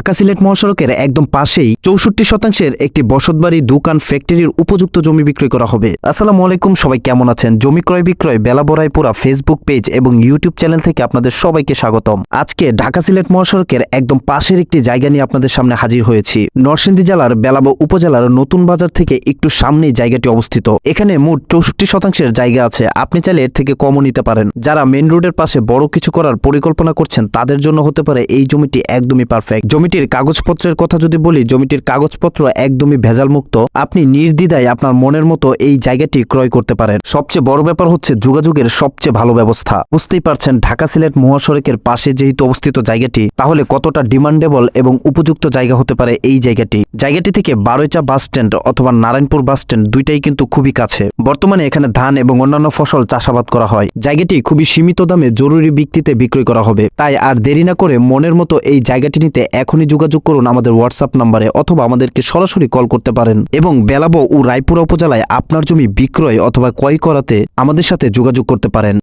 ঢাকা সিলেট মহাসড়কের একদম পাশেই 64% একটি বসতবাড়ি, দোকান, ফ্যাক্টরির উপযুক্ত জমি বিক্রয় করা হবে। আসসালামু আলাইকুম, সবাই কেমন আছেন? জমি ক্রয় বিক্রয় বেলা বড়াইপুরা ফেসবুক পেজ এবং ইউটিউব চ্যানেল থেকে আপনাদের সবাইকে স্বাগতম। আজকে ঢাকা সিলেট মহাসড়কের একদম পাশের একটি জায়গা নিয়ে আপনাদের সামনে হাজির হয়েছি। নরসিংদী জেলার বেলাব উপজেলার নতুন বাজার থেকে একটু সামনেই জায়গাটি অবস্থিত। এখানে মোট 64% জায়গা আছে। আপনি চাইলে এর থেকে কমও নিতে পারেন। যারা মেন রোডের পাশে বড় কিছু করার পরিকল্পনা করছেন তাদের জন্য হতে পারে এই জমিটি একদমই পারফেক্ট। জমিটির কাগজপত্রের কথা যদি বলি, জমিটির কাগজপত্র একদমই ভেজাল মুক্ত। আপনি নির্দ্বিধায় আপনার মনের মতো এই জায়গাটি ক্রয় করতে পারেন। সবচেয়ে বড় ব্যাপার হচ্ছে যোগাযোগের সবচেয়ে ভালো ব্যবস্থা। বুঝতেই পারছেন ঢাকা সিলেট মহাসড়কের পাশে যেহেতু অবস্থিত জায়গাটি, তাহলে কতটা ডিমান্ডেবল এবং উপযুক্ত জায়গা হতে পারে এই জায়গাটি। জায়গাটি থেকে বারৈচা বাস স্ট্যান্ড অথবা নারায়ণপুর বাস স্ট্যান্ড দুইটাই কিন্তু খুবই কাছে। বর্তমানে এখানে ধান এবং অন্যান্য ফসল চাষাবাদ করা হয়। জায়গাটি খুবই সীমিত দামে জরুরি ভিত্তিতে বিক্রয় করা হবে। তাই আর দেরি না করে মনের মতো এই জায়গাটি নিতে এখনই যোগাযোগ করুন আমাদের হোয়াটসঅ্যাপ নাম্বারে, অথবা আমাদেরকে সরাসরি কল করতে পারেন। এবং বেলাব ও রায়পুরা উপজেলায় আপনার জমি বিক্রয় অথবা ক্রয় করাতে আমাদের সাথে যোগাযোগ করতে পারেন।